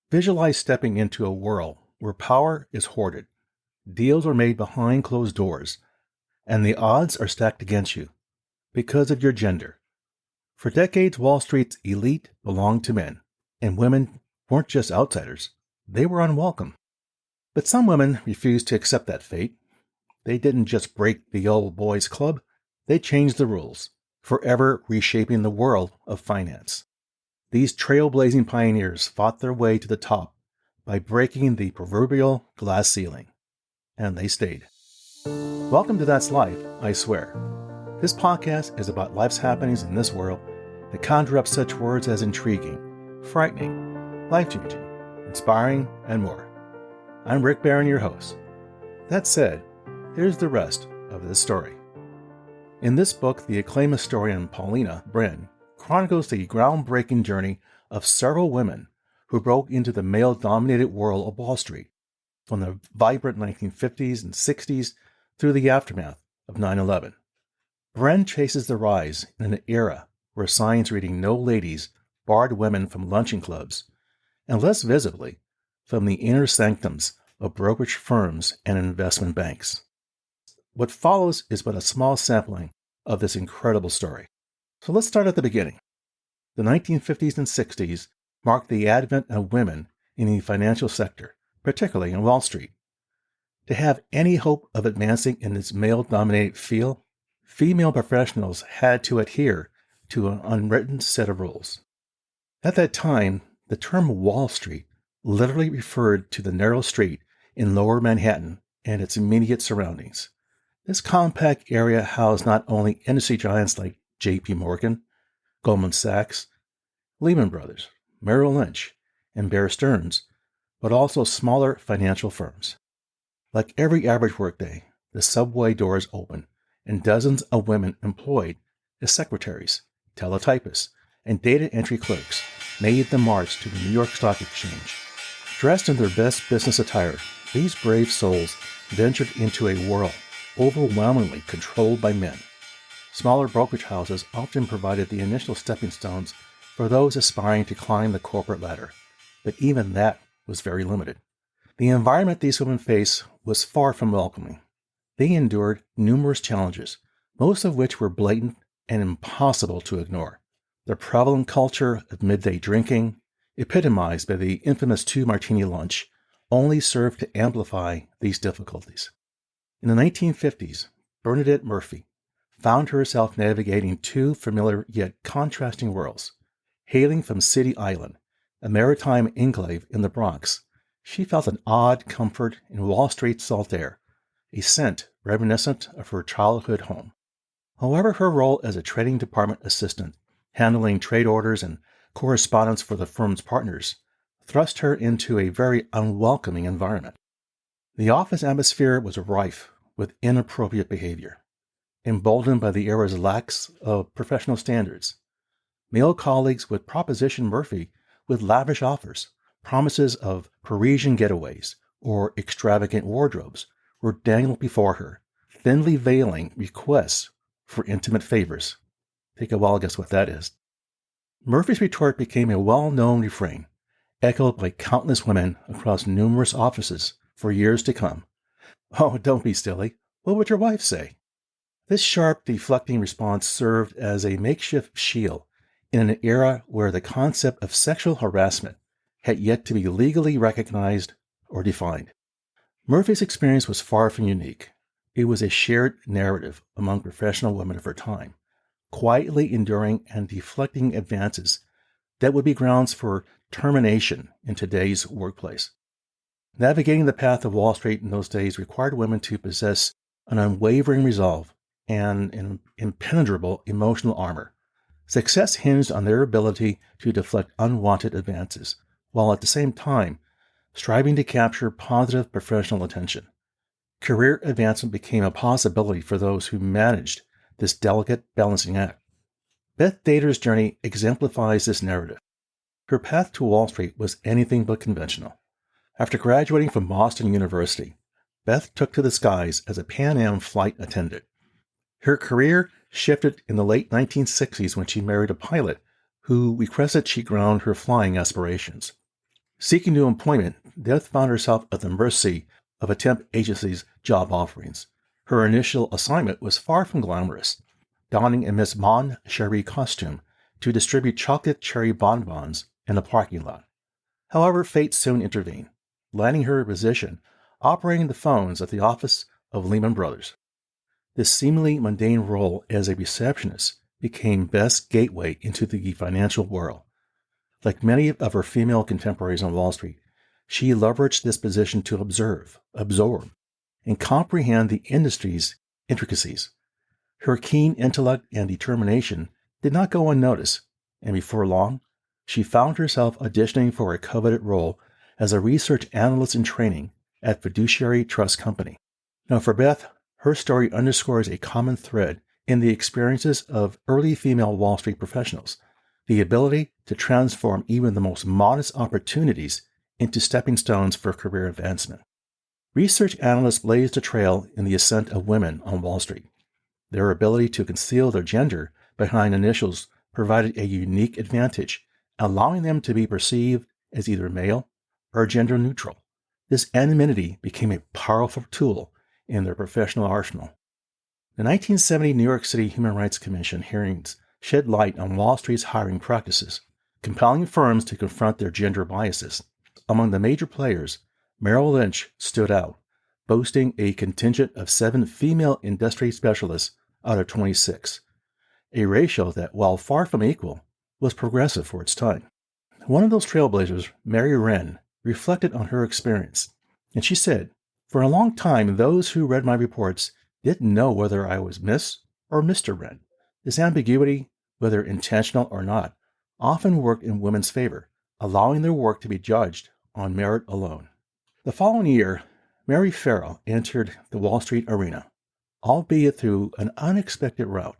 Visualize stepping into a world where power is hoarded, deals are made behind closed doors, and the odds are stacked against you because of your gender. For decades, Wall Street's elite belonged to men, and women weren't just outsiders, they were unwelcome. But some women refused to accept that fate. They didn't just break the old boys club, they changed the rules, forever reshaping the world of finance. These trailblazing pioneers fought their way to the top by breaking the proverbial glass ceiling. And they stayed. Welcome to That's Life, I Swear. This podcast is about life's happenings in this world that conjure up such words as intriguing, frightening, life-changing, inspiring, and more. I'm Rick Barron, your host. That said, here's the rest of this story. In this book, the acclaimed historian Paulina Bren chronicles the groundbreaking journey of several women who broke into the male-dominated world of Wall Street, from the vibrant 1950s and 60s through the aftermath of 9/11. Bren traces the rise in an era where signs reading "No Ladies" barred women from luncheon clubs, and less visibly, from the inner sanctums of brokerage firms and investment banks. What follows is but a small sampling of this incredible story. So let's start at the beginning. The 1950s and 60s marked the advent of women in the financial sector, particularly in Wall Street. To have any hope of advancing in this male-dominated field, female professionals had to adhere to an unwritten set of rules. At that time, the term Wall Street literally referred to the narrow street in lower Manhattan and its immediate surroundings. This compact area housed not only industry giants like J.P. Morgan, Goldman Sachs, Lehman Brothers, Merrill Lynch, and Bear Stearns, but also smaller financial firms. Like every average workday, the subway doors opened, and dozens of women employed as secretaries, teletypists, and data entry clerks made the march to the New York Stock Exchange. Dressed in their best business attire, these brave souls ventured into a world overwhelmingly controlled by men. Smaller brokerage houses often provided the initial stepping stones for those aspiring to climb the corporate ladder, but even that was very limited. The environment these women faced was far from welcoming. They endured numerous challenges, most of which were blatant and impossible to ignore. The prevalent culture of midday drinking, epitomized by the infamous 2-martini lunch, only served to amplify these difficulties. In the 1950s, Bernadette Murphy found herself navigating two familiar yet contrasting worlds. Hailing from City Island, a maritime enclave in the Bronx, she felt an odd comfort in Wall Street's salt air, a scent reminiscent of her childhood home. However, her role as a trading department assistant, handling trade orders and correspondence for the firm's partners, thrust her into a very unwelcoming environment. The office atmosphere was rife with inappropriate behavior, emboldened by the era's lack of professional standards. Male colleagues would proposition Murphy with lavish offers. Promises of Parisian getaways or extravagant wardrobes were dangled before her, thinly veiling requests for intimate favors. Take a wild guess what that is. Murphy's retort became a well-known refrain, echoed by countless women across numerous offices for years to come. "Oh, don't be silly. What would your wife say?" This sharp, deflecting response served as a makeshift shield in an era where the concept of sexual harassment had yet to be legally recognized or defined. Murphy's experience was far from unique. It was a shared narrative among professional women of her time, quietly enduring and deflecting advances that would be grounds for termination in today's workplace. Navigating the path of Wall Street in those days required women to possess an unwavering resolve and an impenetrable emotional armor. Success hinged on their ability to deflect unwanted advances, while at the same time striving to capture positive professional attention. Career advancement became a possibility for those who managed this delicate balancing act. Beth Dater's journey exemplifies this narrative. Her path to Wall Street was anything but conventional. After graduating from Boston University, Beth took to the skies as a Pan Am flight attendant. Her career shifted in the late 1960s when she married a pilot who requested she ground her flying aspirations. Seeking new employment, Deth found herself at the mercy of a temp agency's job offerings. Her initial assignment was far from glamorous, donning a Miss Mon Cherie costume to distribute chocolate cherry bonbons in a parking lot. However, fate soon intervened, landing her a position operating the phones at the office of Lehman Brothers. This seemingly mundane role as a receptionist became Beth's gateway into the financial world. Like many of her female contemporaries on Wall Street, she leveraged this position to observe, absorb, and comprehend the industry's intricacies. Her keen intellect and determination did not go unnoticed, and before long, she found herself auditioning for a coveted role as a research analyst in training at Fiduciary Trust Company. Now, for Beth, her story underscores a common thread in the experiences of early female Wall Street professionals: the ability to transform even the most modest opportunities into stepping stones for career advancement. Research analysts blazed a trail in the ascent of women on Wall Street. Their ability to conceal their gender behind initials provided a unique advantage, allowing them to be perceived as either male or gender neutral. This anonymity became a powerful tool in their professional arsenal. The 1970 New York City Human Rights Commission hearings shed light on Wall Street's hiring practices, compelling firms to confront their gender biases. Among the major players, Merrill Lynch stood out, boasting a contingent of 7 female industry specialists out of 26, a ratio that, while far from equal, was progressive for its time. One of those trailblazers, Mary Wren, reflected on her experience, and she said, "For a long time, those who read my reports didn't know whether I was Miss or Mr. Wren. This ambiguity, whether intentional or not, often worked in women's favor, allowing their work to be judged on merit alone." The following year, Mary Farrell entered the Wall Street arena, albeit through an unexpected route.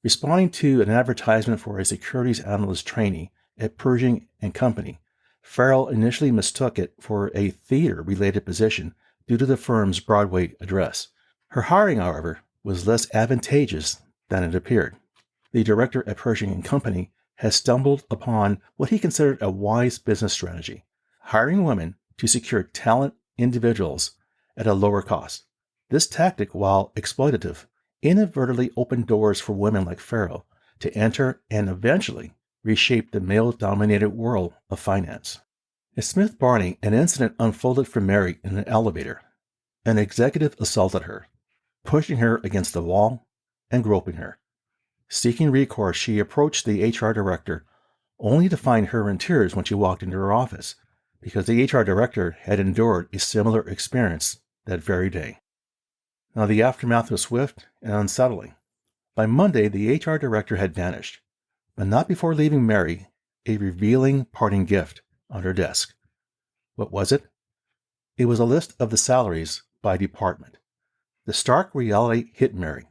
Responding to an advertisement for a securities analyst trainee at Pershing and Company, Farrell initially mistook it for a theater-related position due to the firm's Broadway address. Her hiring, however, was less advantageous than it appeared. The director at Pershing and Company had stumbled upon what he considered a wise business strategy: hiring women to secure talent individuals at a lower cost. This tactic, while exploitative, inadvertently opened doors for women like Farrell to enter and eventually reshape the male-dominated world of finance. At Smith Barney, an incident unfolded for Mary in an elevator. An executive assaulted her, pushing her against the wall and groping her. Seeking recourse, she approached the HR director, only to find her in tears when she walked into her office, because the HR director had endured a similar experience that very day. Now, the aftermath was swift and unsettling. By Monday, the HR director had vanished, but not before leaving Mary a revealing parting gift on her desk. What was it? It was a list of the salaries by department. The stark reality hit Mary.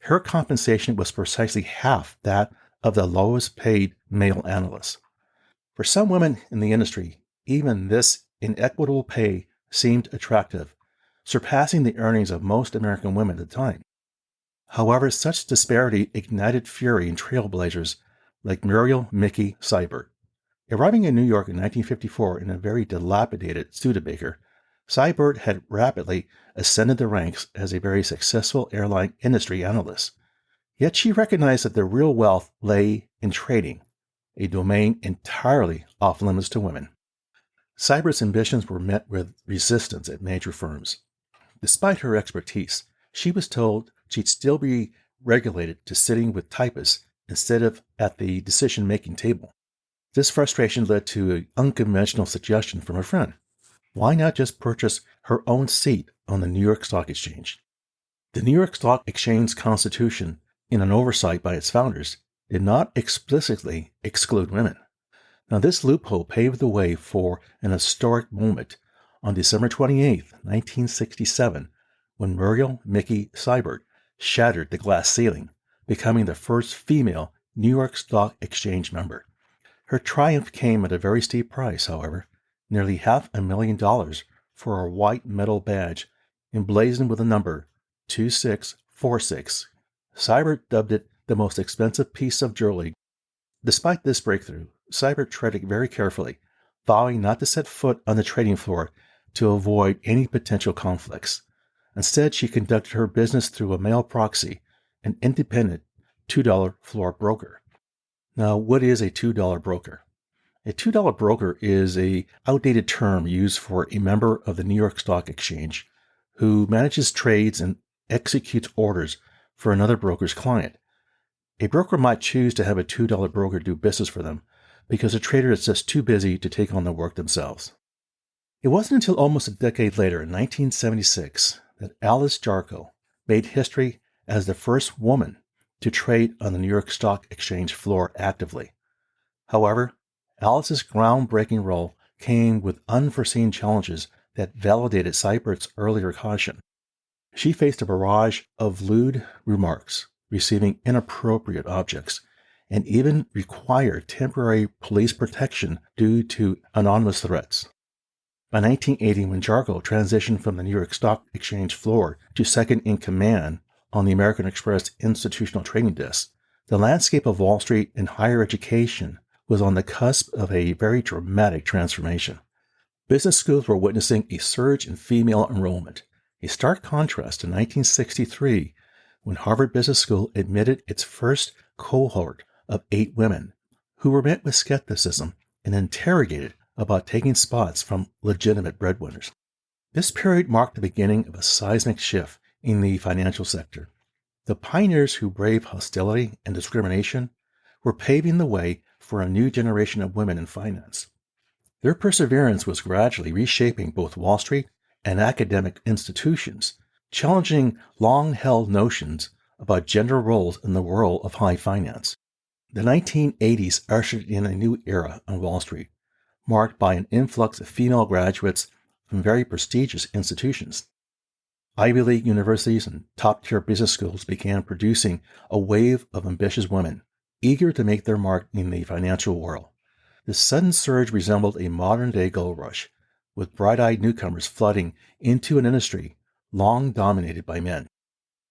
Her compensation was precisely half that of the lowest paid male analysts. For some women in the industry, even this inequitable pay seemed attractive, surpassing the earnings of most American women at the time. However, such disparity ignited fury in trailblazers like Muriel Mickey Seibert. Arriving in New York in 1954 in a very dilapidated Studebaker, Seibert had rapidly ascended the ranks as a very successful airline industry analyst. Yet she recognized that the real wealth lay in trading, a domain entirely off limits to women. Seibert's ambitions were met with resistance at major firms. Despite her expertise, she was told she'd still be relegated to sitting with typists instead of at the decision-making table. This frustration led to an unconventional suggestion from a friend. Why not just purchase her own seat on the New York Stock Exchange? The New York Stock Exchange Constitution, in an oversight by its founders, did not explicitly exclude women. Now, this loophole paved the way for an historic moment on December 28, 1967, when Muriel Mickey Seibert shattered the glass ceiling, becoming the first female New York Stock Exchange member. Her triumph came at a very steep price, however, nearly $500,000 for a white metal badge emblazoned with the number 2646. Seibert dubbed it the most expensive piece of jewelry. Despite this breakthrough, Seibert treaded very carefully, vowing not to set foot on the trading floor to avoid any potential conflicts. Instead, she conducted her business through a male proxy, an independent $2 floor broker. Now, what is a $2 broker? A $2 broker is an outdated term used for a member of the New York Stock Exchange who manages trades and executes orders for another broker's client. A broker might choose to have a $2 broker do business for them because a trader is just too busy to take on the work themselves. It wasn't until almost a decade later, in 1976, that Alice Jarko made history as the first woman to trade on the New York Stock Exchange floor actively. However, Alice's groundbreaking role came with unforeseen challenges that validated Seibert's earlier caution. She faced a barrage of lewd remarks, receiving inappropriate objects, and even required temporary police protection due to anonymous threats. By 1980, when Jarko transitioned from the New York Stock Exchange floor to second in command on the American Express institutional trading desk, the landscape of Wall Street and higher education was on the cusp of a very dramatic transformation. Business schools were witnessing a surge in female enrollment, a stark contrast to 1963, when Harvard Business School admitted its first cohort of 8 women, who were met with skepticism and interrogated about taking spots from legitimate breadwinners. This period marked the beginning of a seismic shift in the financial sector. The pioneers who braved hostility and discrimination were paving the way for a new generation of women in finance. Their perseverance was gradually reshaping both Wall Street and academic institutions, challenging long-held notions about gender roles in the world of high finance. The 1980s ushered in a new era on Wall Street, marked by an influx of female graduates from very prestigious institutions. Ivy League universities and top-tier business schools began producing a wave of ambitious women, eager to make their mark in the financial world. This sudden surge resembled a modern-day gold rush, with bright-eyed newcomers flooding into an industry long dominated by men.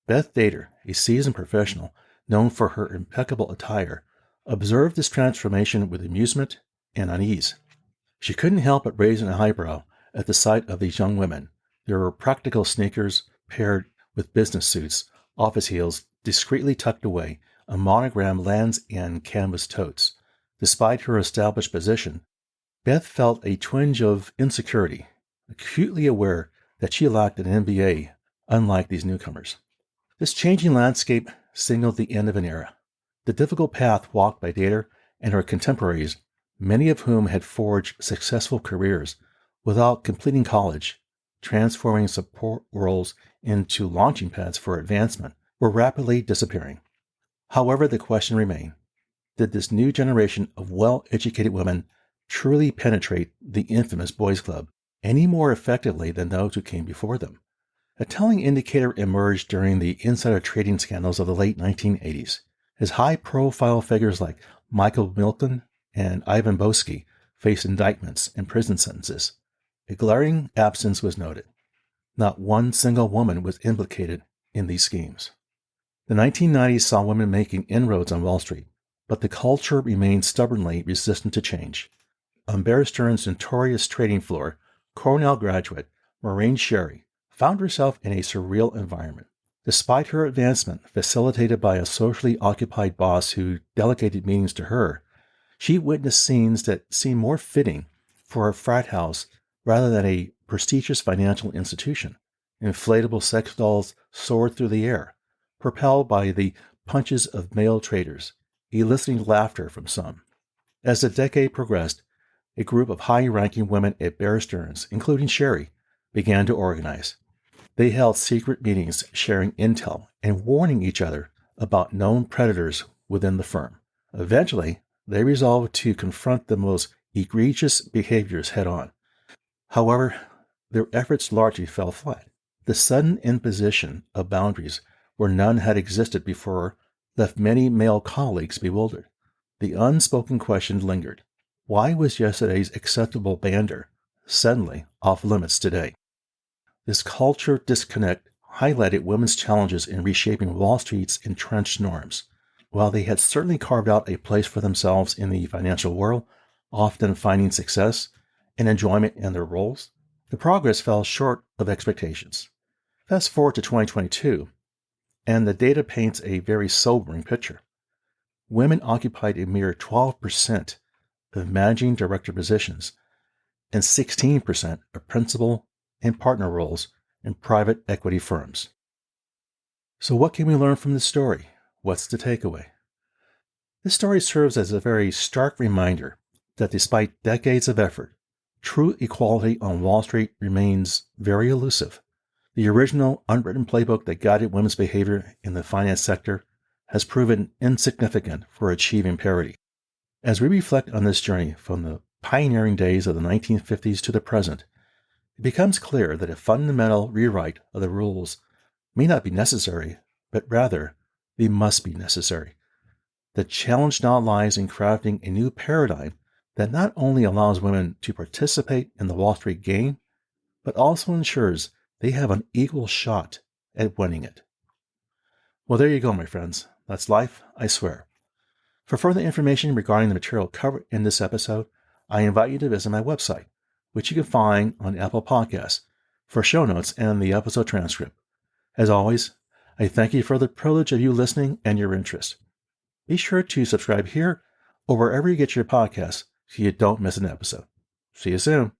Beth Dater, a seasoned professional known for her impeccable attire, observed this transformation with amusement and unease. She couldn't help but raise an eyebrow at the sight of these young women. Their practical sneakers paired with business suits, office heels discreetly tucked away, a monogram Lands' End canvas totes. Despite her established position, Beth felt a twinge of insecurity, acutely aware that she lacked an MBA, unlike these newcomers. This changing landscape signaled the end of an era. The difficult path walked by Dater and her contemporaries, many of whom had forged successful careers without completing college, transforming support roles into launching pads for advancement, were rapidly disappearing. However, the question remained, did this new generation of well-educated women truly penetrate the infamous boys' club any more effectively than those who came before them? A telling indicator emerged during the insider trading scandals of the late 1980s, as high-profile figures like Michael Milken and Ivan Boesky faced indictments and prison sentences. A glaring absence was noted. Not one single woman was implicated in these schemes. The 1990s saw women making inroads on Wall Street, but the culture remained stubbornly resistant to change. On Bear Stearns' notorious trading floor, Cornell graduate Maureen Sherry found herself in a surreal environment. Despite her advancement, facilitated by a socially occupied boss who delegated meetings to her, she witnessed scenes that seemed more fitting for a frat house rather than a prestigious financial institution. Inflatable sex dolls soared through the air, propelled by the punches of male traders, eliciting laughter from some. As the decade progressed, a group of high-ranking women at Bear Stearns, including Sherry, began to organize. They held secret meetings sharing intel and warning each other about known predators within the firm. Eventually, they resolved to confront the most egregious behaviors head-on. However, their efforts largely fell flat. The sudden imposition of boundaries where none had existed before left many male colleagues bewildered. The unspoken question lingered. Why was yesterday's acceptable banter suddenly off limits today? This culture disconnect highlighted women's challenges in reshaping Wall Street's entrenched norms. While they had certainly carved out a place for themselves in the financial world, often finding success, and enjoyment in their roles, the progress fell short of expectations. Fast forward to 2022, and the data paints a very sobering picture. Women occupied a mere 12% of managing director positions and 16% of principal and partner roles in private equity firms. So what can we learn from this story? What's the takeaway? This story serves as a very stark reminder that despite decades of effort, true equality on Wall Street remains very elusive. The original unwritten playbook that guided women's behavior in the finance sector has proven insignificant for achieving parity. As we reflect on this journey from the pioneering days of the 1950s to the present, it becomes clear that a fundamental rewrite of the rules may not be necessary, but rather they must be necessary. The challenge now lies in crafting a new paradigm that not only allows women to participate in the Wall Street game, but also ensures they have an equal shot at winning it. Well, there you go, my friends. That's life, I swear. For further information regarding the material covered in this episode, I invite you to visit my website, which you can find on Apple Podcasts, for show notes and the episode transcript. As always, I thank you for the privilege of you listening and your interest. Be sure to subscribe here or wherever you get your podcasts so you don't miss an episode. See you soon.